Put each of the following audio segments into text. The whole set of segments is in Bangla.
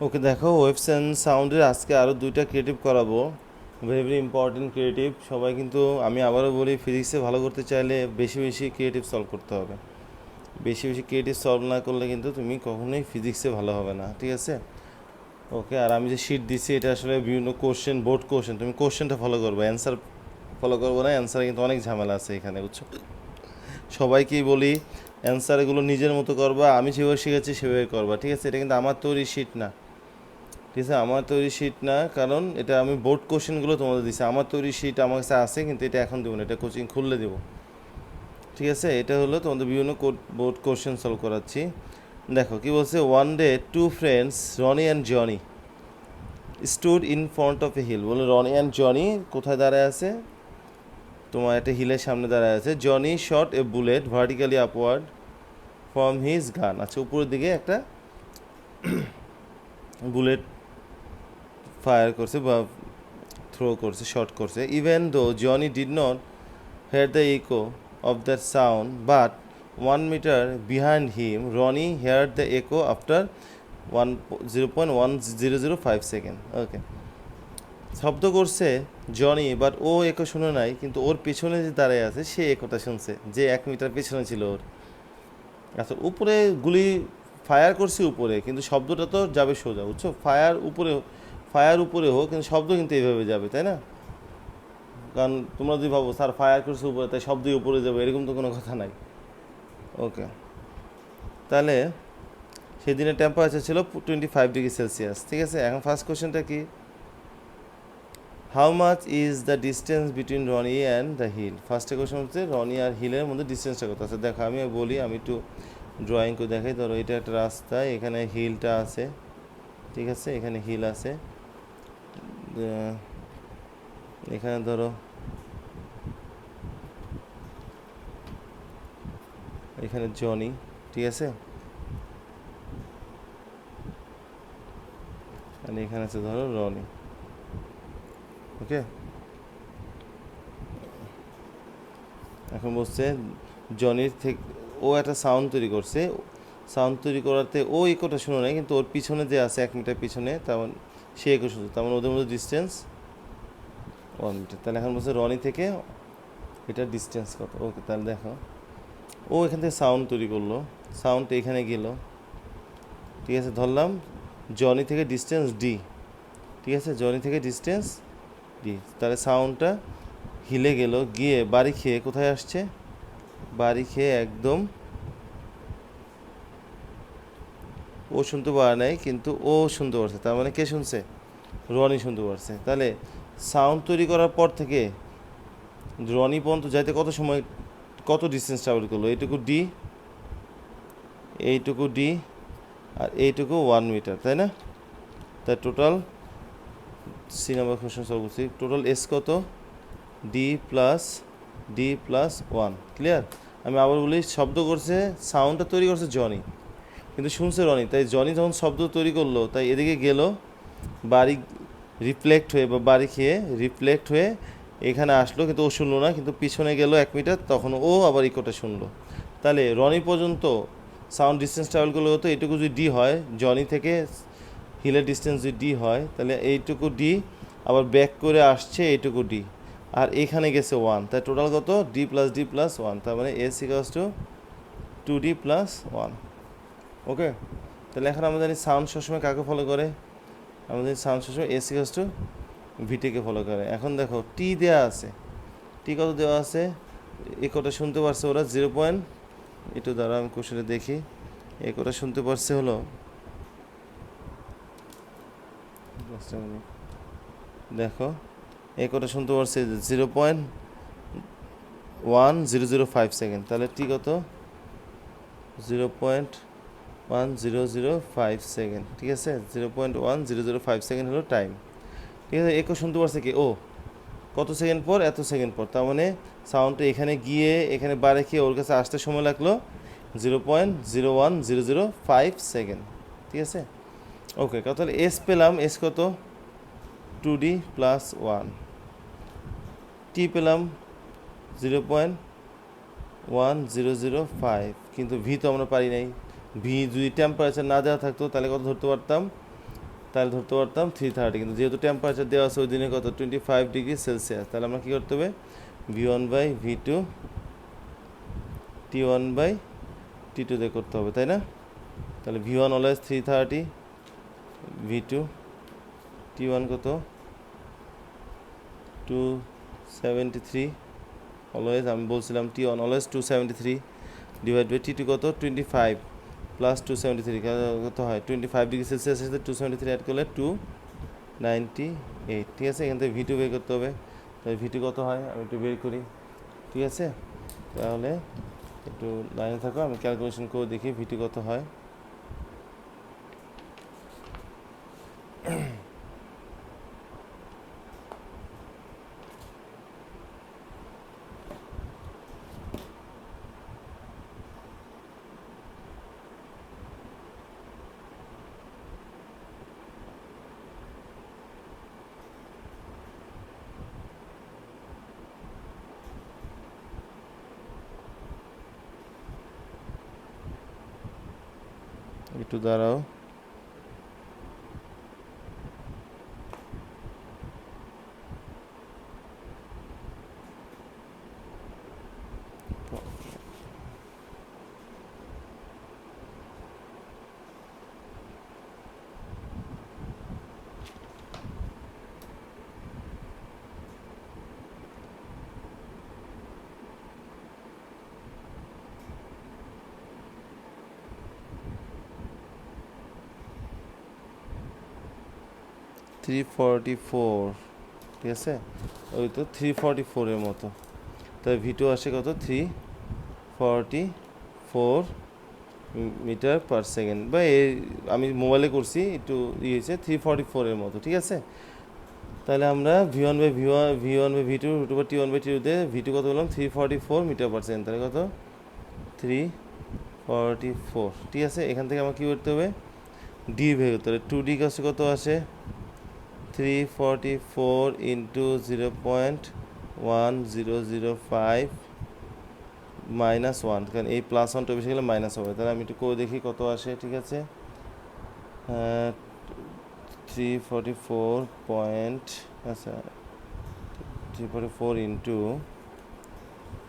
ওকে, দেখো ওয়েভস অ্যান্ড সাউন্ডের আজকে আরও দুইটা ক্রিয়েটিভ করাবো, ভেরি ভেরি ইম্পর্টেন্ট ক্রিয়েটিভ। সবাই কিন্তু, আমি আবারও বলি, ফিজিক্সে ভালো করতে চাইলে বেশি বেশি ক্রিয়েটিভ সলভ করতে হবে। বেশি বেশি ক্রিয়েটিভ সলভ না করলে কিন্তু তুমি কখনোই ফিজিক্সে ভালো হবে না, ঠিক আছে? ওকে, আর আমি যে শিট দিচ্ছি এটা আসলে বিভিন্ন কোশ্চেন, বোর্ড কোশ্চেন, তুমি কোশ্চেনটা ফলো করবে, অ্যান্সার ফলো করবো না। অ্যান্সারে কিন্তু অনেক ঝামেলা আছে এখানে, বুঝছো? সবাইকেই বলি অ্যান্সারগুলো নিজের মতো করবা, আমি যেভাবে শিখেছি সেভাবে করবা, ঠিক আছে? এটা কিন্তু আমার তৈরি শিট না, ঠিক আছে? আমার তৈরি শিট না, কারণ এটা আমি বোর্ড কোশ্চেনগুলো তোমাদের দিচ্ছি। আমার তৈরি শিট আমার কাছে আছে, কিন্তু এটা এখন দেবো না, এটা কোচিং খুললে দেবো, ঠিক আছে? এটা হলো তোমাদের বিভিন্ন বোর্ড কোশ্চেন সলভ করাচ্ছি। দেখো কি বলছে, one day two friends Roni and Johnny stood in front of a hill. বলে রনি অ্যান্ড জনি কোথায় দাঁড়ায় আছে? তোমার একটা হিলের সামনে দাঁড়ায় আছে। Johnny shot A bullet vertically upward from his গান। আচ্ছা, উপরের দিকে একটা বুলেট ফায়ার করছে বা থ্রো করছে, শট করছে। Even though Johnny did not hear the echo of that sound, but 1 meter behind him, Ronnie heard the echo after 0.1005 second. Okay, শব্দ করছে জনি, বাট ও একো শুনে নাই, কিন্তু ওর পেছনে যে দাঁড়ায় আছে সে একোটা শুনছে, যে 1 মিটার পেছনে ছিল ওর। আচ্ছা, উপরে গুলি ফায়ার করছে উপরে, কিন্তু শব্দটা তো যাবে সোজা, বুঝছো? ফায়ার উপরে হোক, কিন্তু শব্দ কিন্তু এইভাবে যাবে, তাই না? কারণ তোমরা যদি ভাবো স্যার ফায়ার করছে উপরে তাই শব্দই উপরে যাবে, এরকম তো কোনো কথা নাই। ওকে, তাহলে সেদিনের টেম্পারেচার ছিল 25 ডিগ্রি সেলসিয়াস, ঠিক আছে? এখন ফার্স্ট কোশ্চেনটা কি, how much is the distance between Roni and the hill? ফার্স্টে কোশ্চেন হচ্ছে রনি আর হিলের মধ্যে ডিস্টেন্সটা কত আছে। দেখো আমি বলি, আমি একটু ড্রয়িং করে দেখাই। ধরো এটা একটা রাস্তা, এখানে হিলটা আছে, ঠিক আছে? এখানে হিল আছে, এখানে ধরো এখানে জনি, ঠিক আছে? আর এখানে আছে ধরো রনি। ওকে, এখন বলছে জনির থেকে ও একটা সাউন্ড তৈরি করছে। সাউন্ড তৈরি করাতে ও ইকোটা শুনে নাই, কিন্তু ওর পিছনে যে আছে 1 মিটার পিছনে, তেমন সে ইকো শুনছে, তেমন ওদের মধ্যে ডিস্টেন্স 1 মিটার। তাহলে এখন বলছে রনি থেকে এটার ডিস্টেন্স কত। ওকে, তাহলে দেখো ও এখান থেকে সাউন্ড তৈরি করলো, সাউন্ড এখানে গেল, ঠিক আছে? ধরলাম জনি থেকে ডিস্টেন্স ডি, ঠিক আছে? জনি থেকে ডিস্টেন্স ডি। তাহলে সাউন্ডটা হিলে গেল, গিয়ে বাড়ি খেয়ে কোথায় আসছে? বাড়ি খেয়ে একদম, ও শুনতে পারে নাই, কিন্তু ও শুনতে পারছে, তার মানে কে শুনছে? রনি শুনতে পারছে। তাহলে সাউন্ড তৈরি করার পর থেকে রনি পর্যন্ত যাইতে কত সময়, কত ডিস্টেন্স ট্রাভেল করলো? এইটুকু ডি, এইটুকু ডি, আর এইটুকু 1 মিটার, তাই না? তাই total C number question solve করছি। টোটাল এস কত? D plus 1। ক্লিয়ার? আমি আবার বলি, শব্দ করছে, সাউন্ডটা তৈরি করছে জনি, কিন্তু শুনছে রনি। তাই জনি যখন শব্দ তৈরি করলো, তাই এদিকে গেল, বাড়ি রিফ্লেক্ট হয়ে বা বাড়ি খেয়ে রিফ্লেক্ট হয়ে এখানে আসলো, কিন্তু ও শুনলো না, কিন্তু পিছনে গেল 1 মিটার, তখন ও আবার ইকোটা শুনলো। তাহলে রনি পর্যন্ত সাউন্ড ডিস্টেন্স ট্রাভেল করলে হতো এইটুকু যদি ডি হয়, জনি থেকে হিলের ডিস্টেন্স যদি ডি হয়, তাহলে এইটুকু ডি, আবার ব্যাক করে আসছে এইটুকু ডি, আর এখানে গেছে 1। তাই টোটাল কত? D plus 1। তার মানে এস ইকালস টু 2D+1। ওকে, তাহলে এখন আমরা জানি সাউন্ড সবসময় কাকে ফলো করে? আমাদের সাউন্ড সবসময় এস ইকালস টু ভিটিকে ফলো করে। এখন দেখো টি দেওয়া আছে, টি কত দেওয়া আছে? একটা শুনতে পারছে ওরা 0. একটু দ্বারা আমি কোশ্চেনে দেখি, একটা শুনতে পারছে হলো, দেখো একটা শুনতে পারছে 0.1005 সেকেন্ড। তাহলে টি কত? 0.1005 সেকেন্ড, ঠিক আছে? 0.1005 সেকেন্ড হলো টাইম, ঠিক আছে? একো শুনতে পারছে কি ও কত সেকেন্ড পর? এত সেকেন্ড পর। তার মানে সাউন্ডটা এখানে গিয়ে এখানে বাড়ে খেয়ে ওর কাছে আসতে সময় লাগলো 0.01005 সেকেন্ড, ঠিক আছে? ওকে, তাহলে এস পেলাম, এস কত? 2D+1। টি পেলাম 0.1005, কিন্তু ভি তো আমরা পারি নাই। ভি যদি টেম্পারেচার না দেওয়া থাকতো তাহলে কত ধরতে পারতাম? তাহলে ধরতে পারতাম 330, কিন্তু যেহেতু টেম্পারেচার দেওয়া আছে ওই দিনে কত 25°C, তাহলে আমরা কী করতে হবে V1/V2 T1/T2 দিয়ে করতে হবে, তাই না? তাহলে V1 অলওয়েজ 330, V2 T1 কত 273, অলওয়েজ আমি বলছিলাম T1 always 273 divide by T2 কত 25 প্লাস 273 কত হয় 25°C সাথে 273 অ্যাড করলে 298, ঠিক আছে? এখান থেকে V2 বের করতে হবে, তাহলে V2 কত হয় আমি একটু বের করি, ঠিক আছে? তাহলে একটু লাইনে থাকো, আমি ক্যালকুলেশন করে দেখি V2 কত হয়। একটু দাঁড়াও, থ্রি 44, ঠিক আছে? ওই তো 344 মতো, তাই V2 আসে কত 344 মিটার পার সেকেন্ড, বা আমি মোবাইলে করছি একটু হয়েছে 344 মতো, ঠিক আছে? তাহলে আমরা V1/V2 T1/T2 তে V2 কত বললাম 344 মিটার পার সেকেন্ড, তাহলে কত 344, ঠিক আছে? এখান থেকে আমার কী করতে হবে ডি বের করতে হবে, 2D কাছে কত আসে 344 ইন্টু 0.1005 -1, কারণ এই প্লাস 1টা বেশি গেলে মাইনাস হবে, তাহলে আমি একটু করে দেখি কত আসে, ঠিক আছে? 344 পয়েন্ট, আচ্ছা 344 ইন্টু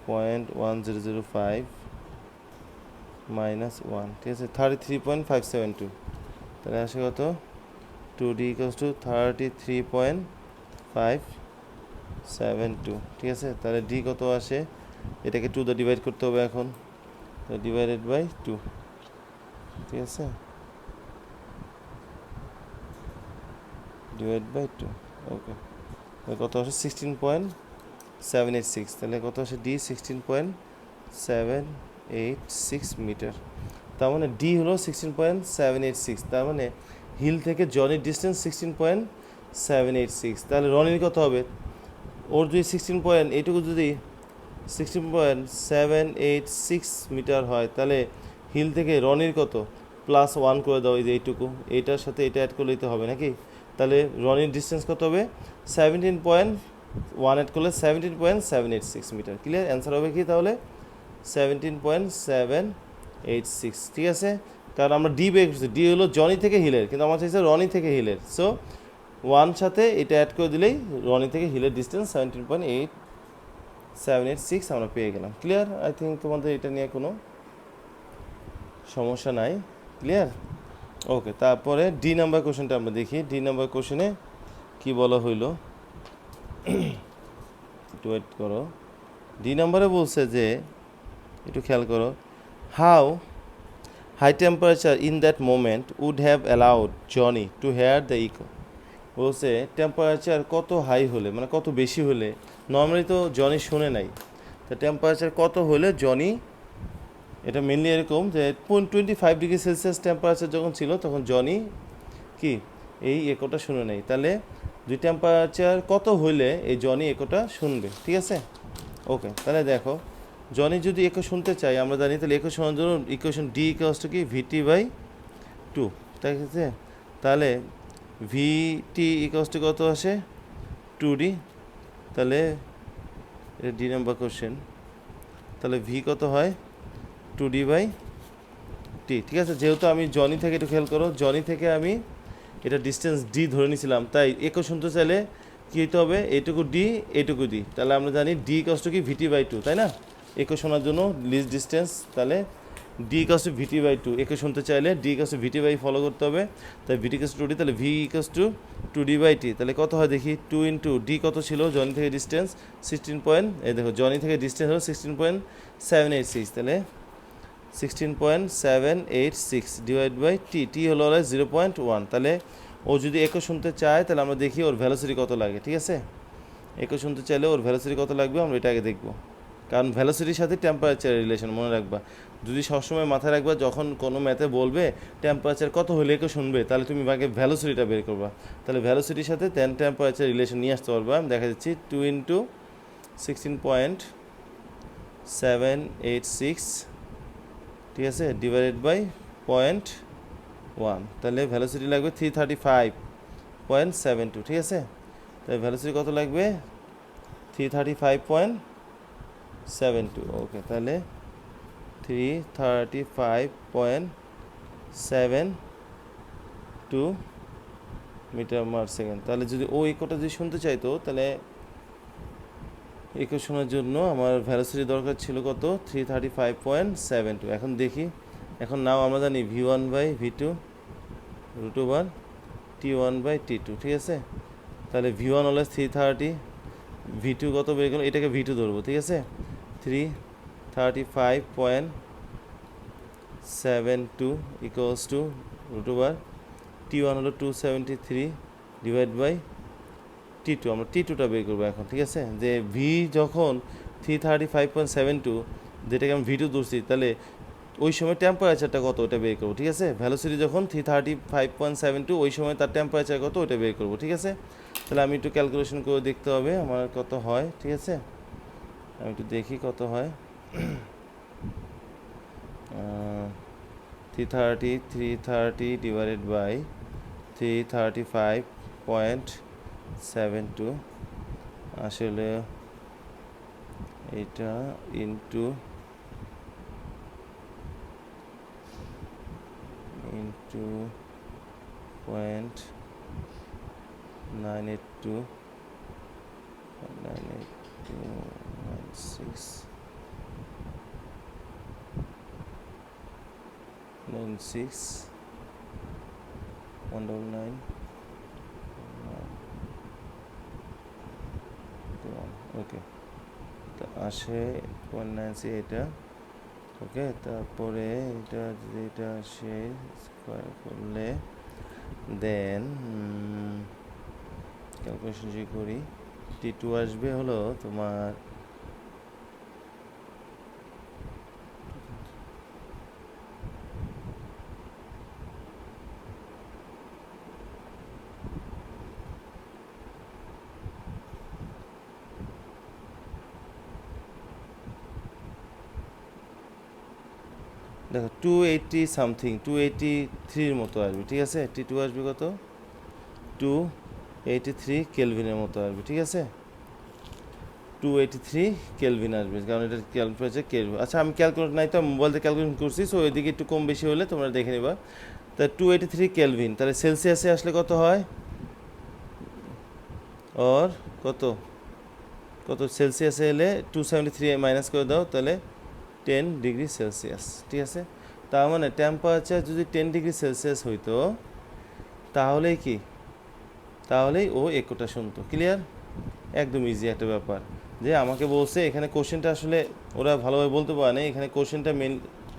0.1005 -1, ঠিক আছে 33.572, তাহলে আসে কত 2D = 33.572, ঠিক আছে? তাহলে ডি কত আসে, এটাকে 2 দিয়ে ডিভাইড করতে হবে এখন, ডিভাইডেড বাই 2, ঠিক আছে? ডিভাইড বাই 2, ওকে। কত আসে 16.786, তাহলে কত আসে ডি 16.786 মিটার, তার মানে ডি হলো 16.786, তার মানে হিল থেকে জনির ডিস্টেন্স 16.786, তাহলে রনির কত হবে, ওর যদি 16 এইটুকু যদি 16.786 মিটার হয়, তাহলে হিল থেকে রনির কত +1 করে দাও, এই যে এইটুকু, এইটার সাথে এটা অ্যাড করলেই তো হবে নাকি? তাহলে রনির ডিস্টেন্স কত হবে 17.1 অ্যাড করলে 17.786 মিটার, ক্লিয়ার? অ্যান্সার হবে কি তাহলে 17.786, ঠিক আছে? কারণ আমরা ডি বের করছি, ডি হলো জনি থেকে হিলের, কিন্তু আমার চাইছে রনি থেকে হিলের, সো 1 সাথে এটা অ্যাড করে দিলেই রনি থেকে হিলের ডিস্টেন্স 17.786 আমরা পেয়ে গেলাম, ক্লিয়ার? আই থিঙ্ক তোমাদের এটা নিয়ে কোনো সমস্যা নাই, ক্লিয়ার? ওকে, তারপরে ডি নাম্বার কোশ্চেনটা আমরা দেখি। ডি নাম্বার কোশ্চেনে কী বলা হইল, একটু ওয়েট করো। ডি নাম্বারে বলছে যে, একটু খেয়াল করো, how high temperature in that moment would have allowed Johnny to hear the echo. বলছে টেম্পারেচার কত হাই হলে, মানে কত বেশি হলে, নর্মালি তো জনি শুনে নাই, তা টেম্পারেচার কত হলে জনি, এটা মেনলি এরকম যে 25°C টেম্পারেচার যখন ছিল তখন জনি কি এই একোটা শুনে নেই, তাহলে দুই টেম্পারেচার কত হইলে এই জনি একোটা শুনবে, ঠিক আছে? ওকে, তাহলে দেখো জনি যদি একো শুনতে চাই আমরা জানি, তাহলে একো শোনার জন্য ইকুয়েশন ডি ইকুয়ালস টু কি VT/2, ঠিক আছে? তাহলে VT ইকুয়ালস টু কত আসে 2D, তাহলে এটা ডি নাম্বার কোশ্চেন, তাহলে ভি কত হয় 2D/T, ঠিক আছে? যেহেতু আমি জনি থেকে, একটু খেয়াল করো, জনি থেকে আমি এটা ডিস্টেন্স ডি ধরে নিয়েছিলাম, তাই একক শুনতে চাইলে কী হতে হবে, এইটুকু ডি এইটুকু ডি, তাহলে আমরা জানি ডি কষ্ট কি ভিটি বাই টু, তাই না? একক শোনার জন্য লিস্ট ডিস্টেন্স, তাহলে D equals to VT by two, একে শুনতে চাইলে D equals to VT by follow করতে হবে, তাই ভিটি ইকাস টু ডি, তাহলে V equals two D by T, তাহলে কত হয় দেখি, 2 ইন্টু ডি কত ছিল জনি থেকে ডিস্টেন্স 16 পয়েন্ট, এই দেখো জনি থেকে ডিস্টেন্স হলো 16.786, তাহলে 16.786 ডিভাইড বাই টি, টি হলো 0.1, তাহলে ও যদি একে শুনতে চায় তাহলে আমরা দেখি ওর ভ্যালোসিটি কত লাগে, ঠিক আছে? একে শুনতে চাইলে ওর ভ্যালোসিটি কত লাগবে আমরা এটা আগে দেখবো, কারণ ভ্যালোসিটির সাথে টেম্পারেচার রিলেশন মনে রাখবা। যদি সবসময় মাথায় রাখবা যখন কোনো ম্যাথে বলবে টেম্পারেচার কত হলে একে শুনবে, তাহলে তুমি আগে ভ্যালোসিটিটা বের করবা, তাহলে ভ্যালোসিটির সাথে টেম্পারেচার রিলেশন নিয়ে আসতে পারবা। আমি দেখা যাচ্ছি 2 ইন্টু 16.786, ঠিক আছে, ডিভাইডেড বাই 0.1, তাহলে ভ্যালোসিটি লাগবে 335.72, ঠিক আছে? তাহলে ভ্যালোসিটি কত লাগবে 335.72, ওকে, তাহলে 335.72 মিটার পার সেকেন্ড। তাহলে যদি ও ইকোটা যদি শুনতে চাইতো তাহলে ইকো শোনার জন্য আমার ভ্যালোসিটি দরকার ছিল কত, 335.72। এখন দেখি, এখন নাও আমরা জানি v1 by v2 root over t1 by t2, ঠিক আছে? তাহলে v1 হলো 330, v2 কত বের করলো, এটাকে v2 ধরবো, ঠিক আছে? 335.72 equals to root over t1 হলো 273 ডিভাইড বাই t2, আমরা t2টা বের করবো এখন, ঠিক আছে? যে v যখন 335.72 যেটাকে আমি v2 ধরছি, তাহলে ওই সময় টেম্পারেচারটা কত ওটা বের করবো, ঠিক আছে? ভ্যালোসিটি যখন 335.72 ওই সময় তার টেম্পারেচার কত ওটা বের করবো, ঠিক আছে? তাহলে আমি একটু ক্যালকুলেশন করে দেখতে হবে আমার কত হয়, ঠিক আছে? আমি একটু দেখি কত হয়। 330 ডিভাইডেড বাই 335.72 আসলে এটা ইন্টু 0.982 96 199 ওকে, তা আসে 0.96 এটা, ওকে। তারপরে এটা যদি এটা আসে স্কোয়ার করলে দেন ক্যালকুলেশন যদি করি t2 আসবে হলো তোমার দেখো 280 সামথিং 283 মতো আসবে, ঠিক আছে? t2 আসবে কত, 283 কেলভিনের মতো আসবে, ঠিক আছে? 283 কেলভিন আসবে, কারণ এটা টেম্পারেচার কেলভিন। আচ্ছা আমি ক্যালকুলেট নাই তো, মোবাইল থেকে ক্যালকুলেশন করছি, সো ওইদিকে একটু কম বেশি হলে তোমরা দেখে নিবা। তা 283 কেলভিন, তাহলে সেলসিয়াসে আসলে কত হয়, ওর কত কত সেলসিয়াসে এলে 273 মাইনাস করে দাও, তাহলে 10 ডিগ্রি সেলসিয়াস, ঠিক আছে? তার মানে টেম্পারেচার যদি 10 ডিগ্রি সেলসিয়াস হইতো তাহলেই কি, তাহলেই ও একোটা শুনতো। ক্লিয়ার? একদম ইজি একটা ব্যাপার। যে আমাকে বলছে এখানে কোশ্চেনটা আসলে ওরা ভালোভাবে বলতে পারে না, এখানে কোশ্চেনটা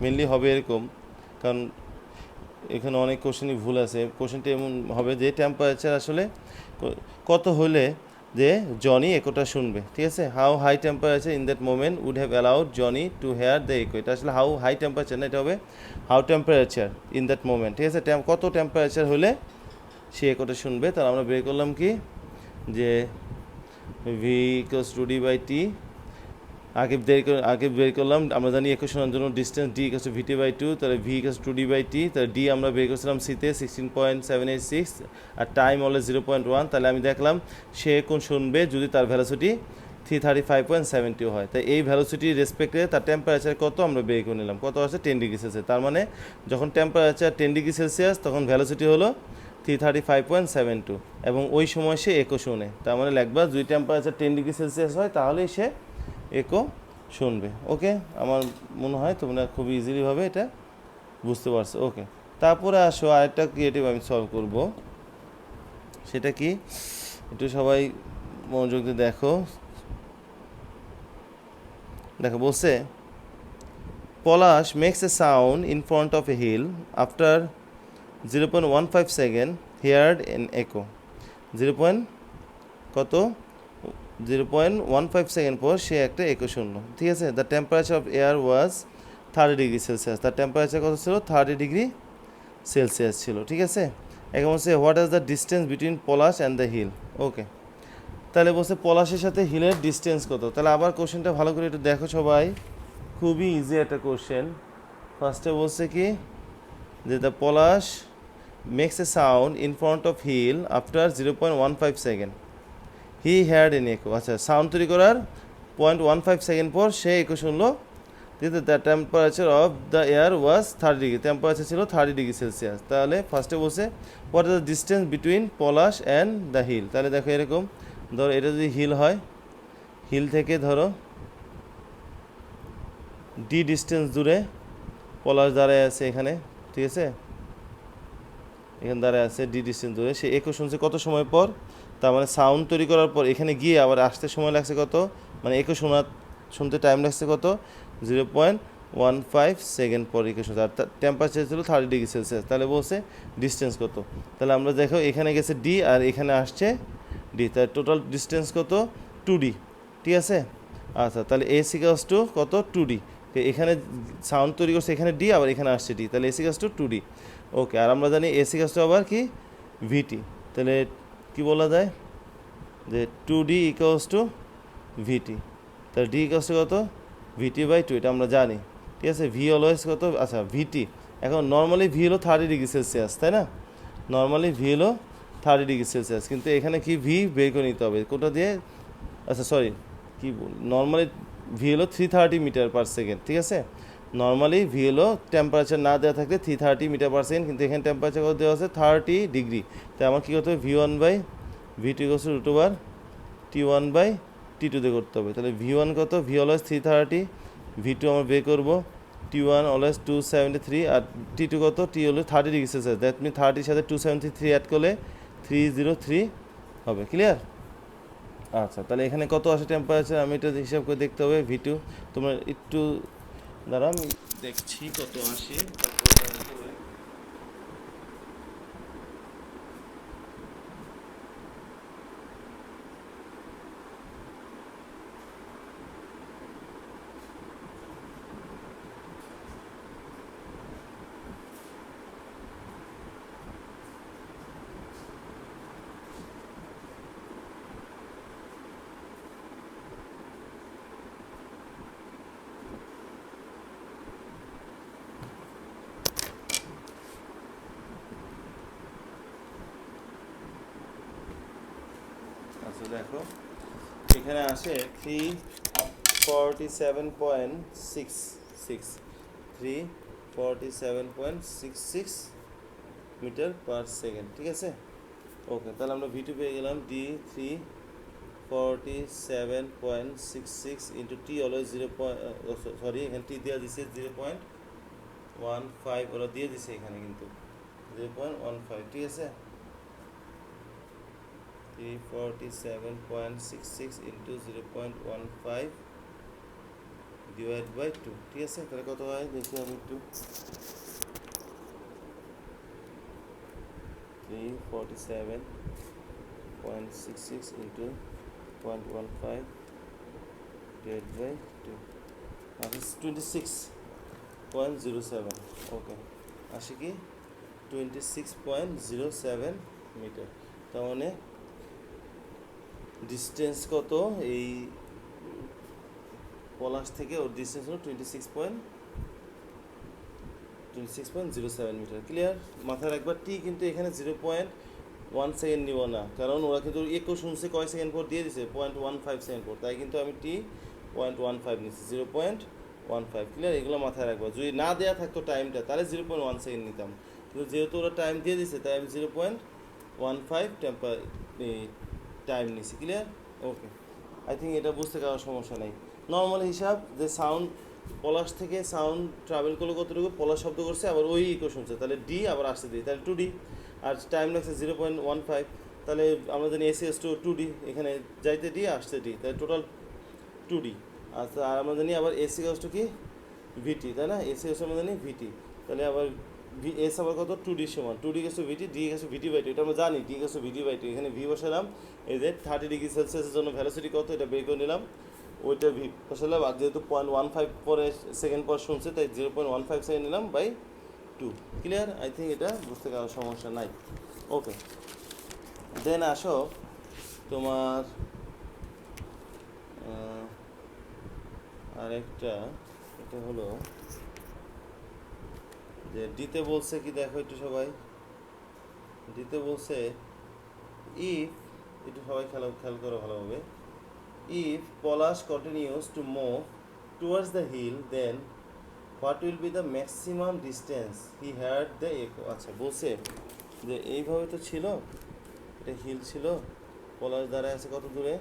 মেনলি হবে এরকম, কারণ এখানে অনেক কোশ্চেনই ভুল আছে। কোশ্চেনটা এমন হবে যে টেম্পারেচার আসলে কত হলে যে জনি একোটা শুনবে, ঠিক আছে? How high temperature in that moment would have allowed Johnny to hear the echo, এটা আসলে হাউ হাই টেম্পারেচার না, এটা হবে how temperature in that moment, ঠিক আছে? কত টেম্পারেচার হলে সে একোটা শুনবে, তাহলে আমরা বের করলাম কি যে V equals two D by T, আগে বের করলাম আমরা জানি একো শোনার জন্য distance D equals to VT by two, তাহলে V equals two D by T, তাহলে ডি আমরা বের করছিলাম সিতে 16.786 আর টাইম হলো 0.1, তাহলে আমি দেখলাম সে কোন শুনবে যদি তার ভ্যালোসিটি 335.72 হয়। তাই এই ভ্যালোসিটি রেসপেক্টে তার টেম্পারেচার কত আমরা বের করে নিলাম, কত আছে 10 ডিগ্রি সেলসিয়াস। তার মানে যখন টেম্পারেচার 10 ডিগ্রি সেলসিয়াস তখন ভ্যালোসিটি হলো 335.72 এবং ওই সময় সে একো শোনে। তার মানে লিখবা যদি টেম্পারেচার 10 ডিগ্রি সেলসিয়াস হয় তাহলেই সে একো শুনবে। ওকে, আমার মনে হয় তোমরা খুব ইজিলিভাবে এটা বুঝতে পারছো। ওকে, তারপরে আসো আরেকটা ক্রিয়েটিভ আমি সলভ করব। সেটা কি একটু সবাই মনোযোগ দিয়ে দেখো। বলছে Palash makes a sound in front of a hill after 0.15 second heard an echo. 0. কত 0.15 সেকেন্ড পর সে একটা একো শুনলো। ঠিক আছে, the temperature of air was 30 degree Celsius. তার টেম্পারেচার কত ছিল? 30 ডিগ্রি সেলসিয়াস ছিল। ঠিক আছে, এখন বলছে what is the distance between Palash and the hill. Okay, তাহলে বলছে পলাশের সাথে হিলের ডিস্টেন্স কত। তাহলে আবার কোশ্চেনটা ভালো করে একটু দেখো সবাই, খুবই ইজি একটা কোশ্চেন। ফার্স্টে বলছে কি যে the Palash makes a sound in front of hill after 0.15 second he had an echo. আচ্ছা, সাউন্ড তৈরি করার 0.15 সেকেন্ড পর সে একো শুনলো। ঠিক আছে, the temperature of the air was 30 degree, temperature ছিল 30 ডিগ্রি সেলসিয়াস। তাহলে ফার্স্টে বলছে what is the distance between Palash and the hill. তাহলে দেখো এরকম, ধরো এটা যদি হিল হয়, হিল থেকে ধরো ডি ডিস্টেন্স দূরে পলাশ দাঁড়ায় আছে এখানে। ঠিক আছে, এখানে দাঁড়ায় আছে ডি ডিস্টেন্স দূরে। সে একো শুনছে কত সময় পর? তার মানে সাউন্ড তৈরি করার পর এখানে গিয়ে আবার আসতে সময় লাগছে কত, মানে একো শুনতে টাইম লাগছে কত? 0.15 সেকেন্ড পর একো শুনছে। আর টেম্পারেচার ছিল 30 ডিগ্রি সেলসিয়াস। তাহলে বলছে ডিস্টেন্স কত। তাহলে আমরা দেখো এখানে গেছে ডি আর এখানে আসছে ডি, তার টোটাল ডিস্টেন্স কত? 2D। ঠিক আছে, আচ্ছা তাহলে এ সিকাস টু কত? 2D। এখানে সাউন্ড তৈরি করছে এখানে ডি, আবার এখানে আসছে ডি, তাহলে এ সিকাস টু 2D। ওকে, আর আমরা জানি এ সিকাস টু আবার কি? ভিটি। তাহলে কি বলা যায় যে 2D ইকুয়ালস টু ভিটি। তাহলে ডি ইকুয়ালস টু কত? ভিটি বাই 2, এটা আমরা জানি। ঠিক আছে, ভি অলওয়েজ কত? আচ্ছা ভিটি, এখন নর্মালি ভি হলো 30 ডিগ্রি সেলসিয়াস, তাই না? নর্মালি ভি হলো 30 ডিগ্রি সেলসিয়াস, কিন্তু এখানে কি ভি বের করে নিতে হবে কোনটা দিয়ে? আচ্ছা সরি, কি নর্মালি ভি হলো 330 মিটার পার সেকেন্ড। ঠিক আছে, নর্মালি ভি হলো টেম্পারেচার না দেওয়া থাকলে 330 মিটার পার সেকেন্ড, কিন্তু এখানে টেম্পারেচার কত দেওয়া আছে? 30 ডিগ্রি। তাই আমার কী করতে হবে? V1 by V2 equals to root over T1 by T2 দিয়ে করতে হবে। তাহলে V1 কত? ভি অলওয়েজ 330, V2 আমরা বের করবো T1 অলওয়েজ 273, আর T2 কত? T হলো 30 ডিগ্রি সেলসিয়াস। দ্যাট মিন 30 সাথে 273 অ্যাড করলে 303 হবে। ক্লিয়ার? আচ্ছা, তাহলে এখানে কত আসে টেম্পারেচার? আমি এটা হিসাব করে দেখতে হবে। V2 তোমরা একটু দাঁড়া, আমি দেখছি কত আসে। আচ্ছা দেখো, এখানে আসে 347.66, 347.66 মিটার পার সেকেন্ড। ঠিক আছে, ওকে, তাহলে আমরা V2 পেয়ে গেলাম ডি 347.66 ইন্টু টি হলো 0. এখানে টি দেওয়া দিচ্ছে 0.15, ওরা দিয়ে দিছে এখানে কিন্তু 0.15। ঠিক আছে, 347.66 ইন্টু 0.15 ডিভাইড বাই 2। ঠিক আছে, তাহলে কত হয় দেখি আমি একটু। 347.66 ইন্টু 0.15 ডিভাইড বাই 2, আর 26.07। ওকে, আসে কি 26.07 মিটার। তার মানে ডিস্টেন্স কত? এই পলাশ থেকে ওর ডিস্টেন্স হলো 26.07 মিটার। ক্লিয়ার? মাথায় রাখবা টি কিন্তু এখানে 0.1 সেকেন্ড নিব না, কারণ ওরা কিন্তু একটু শুনছে কয় সেকেন্ড পর দিয়ে দিছে 0.15 সেকেন্ড পর, তাই কিন্তু আমি টি 0.15 নিচ্ছি, 0.15। ক্লিয়ার? এগুলো মাথায় রাখবা। যদি না দেওয়া থাকতো টাইমটা তাহলে 0.1 সেকেন্ড নিতাম। কিন্তু যেহেতু ওরা টাইম দিয়ে দিছে তাই আমি 0.15 টাইম নিছি। ক্লিয়ার? ওকে, আই থিঙ্ক এটা বুঝতে কারো সমস্যা নাই। নর্মাল হিসাব যে সাউন্ড পলাশ থেকে সাউন্ড ট্রাভেল করলে কতটুকু পলাশ শব্দ করছে, আবার ওই ইকো শুনছে, তাহলে ডি আবার আসতে দিই, তাহলে 2D। আর টাইম লাগছে 0.15, তাহলে আমরা জানি এসিএস টু 2D, এখানে যাইতে ডি আসতে ডি, তাহলে টোটাল 2D। আচ্ছা, আর আমরা জানি আবার এসি টু কি ভিটি, তাই না? এসি আমরা জানি ভিটি, তাহলে আবার এস আবার কত 2D সমান 2D গেছে ভিটি, ডি গেছে ভিটি বাই টু, এটা আমরা জানি ডি গেছে ভিটি বাই টু। এখানে ভি বসালাম, এই যে 30°C জন্য ভ্যালোসিটি কত এটা বের করে নিলাম, ওইটা ভি বসালাম। আর যেহেতু 0.15 পরে সেকেন্ড পর শুনছে তাই 0.15 সেকেন্ড নিলাম বাই 2। ক্লিয়ার? আই থিঙ্ক এটা বুঝতে কারো সমস্যা নাই। ওকে, দেন আসো তোমার আরেকটা, এটা হলো যে ডিতে বলছে কি, দেখো একটু সবাই, ডিতে বলছে ইফ, একটু সবাই খেয়াল করো ভালোভাবে, if Palash continues to move towards the hill then what will be the maximum distance he had the echo. আচ্ছা, বলছে যে এইভাবে তো ছিল, এটা হিল ছিল, পলাশ দাঁড়ায় আছে কত দূরে,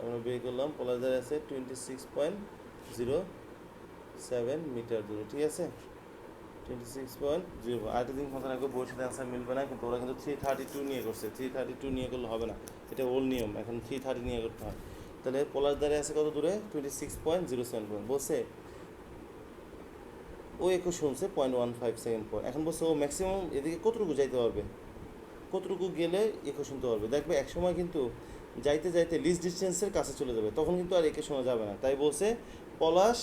আমরা বের করলাম, পলাশ দাঁড়ায় আছে 26.07 মিটার দূরে। ঠিক আছে, 26.0। আরেকটা দিন মতন আগে বইয়ের সাথে অ্যান্সার মিলবে না, কিন্তু ওরা কিন্তু 332 নিয়ে করছে, 332 নিয়ে করলে হবে না, এটা ওল্ড নিয়ম, এখন 330 নিয়ে করতে হয়। তাহলে পলাশ দাঁড়িয়ে আছে কত দূরে, 26.07 বলছে, ও একটু শুনছে 0.15 সেকেন্ড পর। এখন বলছে ও ম্যাক্সিমাম এদিকে কতটুকু যাইতে পারবে, কতটুকু গেলে একে শুনতে পারবে। দেখবে এক সময় কিন্তু যাইতে যাইতে লিস্ট ডিস্টেন্সের কাছে চলে যাবে, তখন কিন্তু আর একে শোনা যাবে না। তাই বলছে পলাশ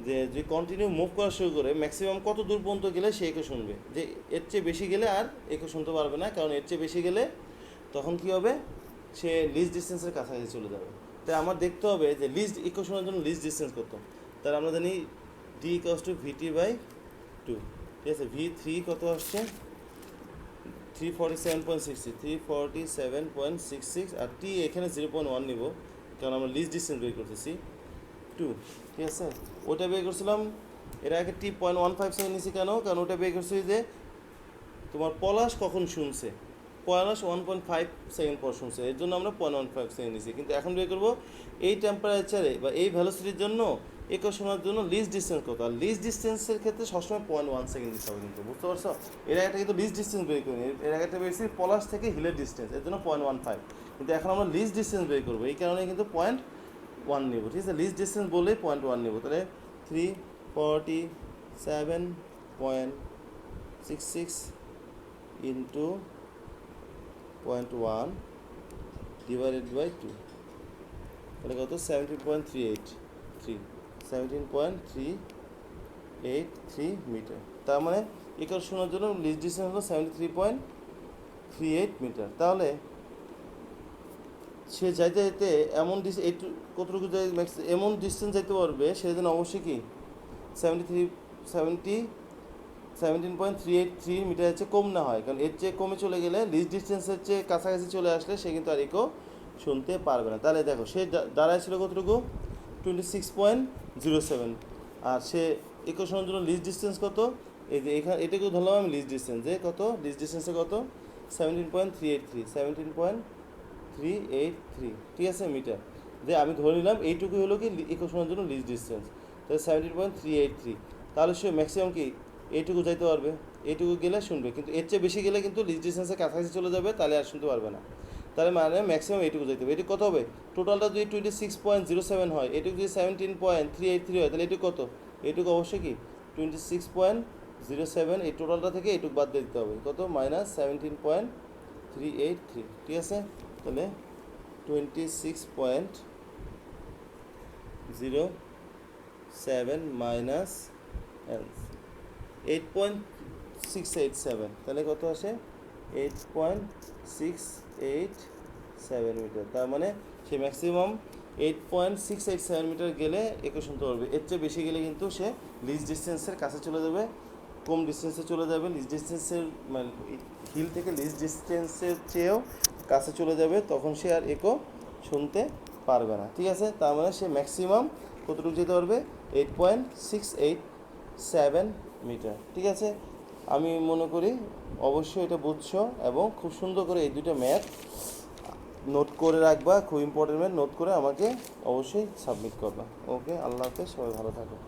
যে যদি কন্টিনিউ মুভ করা শুরু করে ম্যাক্সিমাম কত দূর পর্যন্ত গেলে সে একে শুনবে, যে এর চেয়ে বেশি গেলে আর একে শুনতে পারবে না, কারণ এর চেয়ে বেশি গেলে তখন কী হবে, সে লিস্ট ডিস্টেন্সের কাছাকাছি চলে যাবে। তাই আমার দেখতে হবে যে লিস্ট ইকো শোনার জন্য লিস্ট ডিস্টেন্স কত। তাহলে আমরা জানি D equals to VT by 2। ঠিক আছে, V3 কত আসছে 347.66, আর টি এখানে 0.1 নিব, কারণ আমরা লিস্ট ডিস্টেন্স বের করতেছি 2। ঠিক আছে, ওটা বের করছিলাম, এর আগে টি 0.15 সেকেন্ড নিছি কেন, কারণ ওটা বের করছি যে তোমার পলাশ কখন শুনছে, পলাশ 1.5 সেকেন্ড পর শুনছে, এর জন্য আমরা 0.15 সেকেন্ড নিছি। কিন্তু এখন বের করবো এই টেম্পারেচারে বা এই ভ্যালোসিটির জন্য একে শোনার জন্য লিস্ট ডিস্টেন্স কত। আর লিস্ট ডিস্টেন্সের ক্ষেত্রে সবসময় 0.1 সেকেন্ড দিতে হবে, কিন্তু বুঝতে পারছো? এর একটা কিন্তু লিস্ট ডিস্টেন্স বের করি, এর একটা বেরছি পলাশ থেকে হিলের ডিস্টেন্স, এর জন্য 0.15। কিন্তু এখন আমরা লিস্ট ডিস্টেন্স বের করবো, এই কারণে কিন্তু 0.1 নেব। ঠিক আছে, লিস্ট ডিস্টেন্স বললেই 0.1 নেব। তাহলে 347.66 ইন্টু 0.1 ডিভাইডেড বাই 2, তাহলে কত 17.383 মিটার। তার মানে একার শোনার জন্য লিস্ট ডিস্টেন্স হলো 73.38 মিটার। তাহলে সে যাইতে যাইতে এমন কতটুকু এমন ডিস্টেন্স যাইতে পারবে, সেদিন অবশ্যই কি 17.383 মিটারের চেয়ে কম না হয়, কারণ এর চেয়ে কমে চলে গেলে লিস্ট ডিস্টেন্সের চেয়ে কাছাকাছি চলে আসলে সে কিন্তু আর একেও শুনতে পারবে না। তাহলে দেখো সে দাঁড়ায় ছিল কতটুকু 26.07, আর সে একে শোনার জন্য লিস্ট ডিস্টেন্স কত, এই যে এখানে এটাকেও ধরলাম আমি লিস্ট ডিস্টেন্স, যে কত লিস্ট ডিস্টেন্সে কত 17.383, ঠিক আছে মিটার। যে আমি ধরে নিলাম এইটুকু হলো কি একে শোনার জন্য লিস্ট ডিস্টেন্স, তাহলে 17.383। তাহলে সে ম্যাক্সিমাম কি এইটুকু যাইতে পারবে, এইটুকু গেলে শুনবে, কিন্তু এর চেয়ে বেশি গেলে কিন্তু লিস্ট ডিস্টেন্সের কাছাকাছি চলে যাবে, তাহলে আর শুনতে পারবে না। তাহলে মানে ম্যাক্সিমাম এইটুকু যাইতে হবে। এটুকু কত হবে, টোটালটা যদি 26.07 হয়, এটুকু যদি 17.383 হয়, তাহলে এটুকু কত, এটুকু অবশ্যই কি 26.07, এই টোটালটা থেকে এটুকু বাদ দিয়ে দিতে হবে, কত -17.383। ঠিক আছে, তাহলে 26.07 মাইনাস 8.687, তাহলে কত আসে 8.687 মিটার। তার মানে সে ম্যাক্সিমাম 8.687 মিটার গেলে একে শুনতে পারবে, এর চেয়ে বেশি গেলে কিন্তু সে লিস্ট ডিস্টেন্সের কাছে চলে যাবে, কম ডিস্টেন্সে চলে যাবে, লিস্ট ডিস্টেন্সের মানে হিল থেকে লিস্ট ডিস্টেন্সের চেয়েও কাছে চলে যাবে, তখন সে আর একো শুনতে পারবে না। ঠিক আছে, তার মানে সে ম্যাক্সিমাম কতটুকু যেতে পারবে 8.687 মিটার। ঠিক আছে, আমি মনে করি অবশ্যই এটা বুঝছো এবং খুব সুন্দর করে এই দুটো ম্যাথ নোট করে রাখবা, খুব ইম্পর্টেন্ট ম্যাথ নোট করে আমাকে অবশ্যই সাবমিট করবা। ওকে, আল্লাহ হাফেজ, সবাই ভালো থাকো।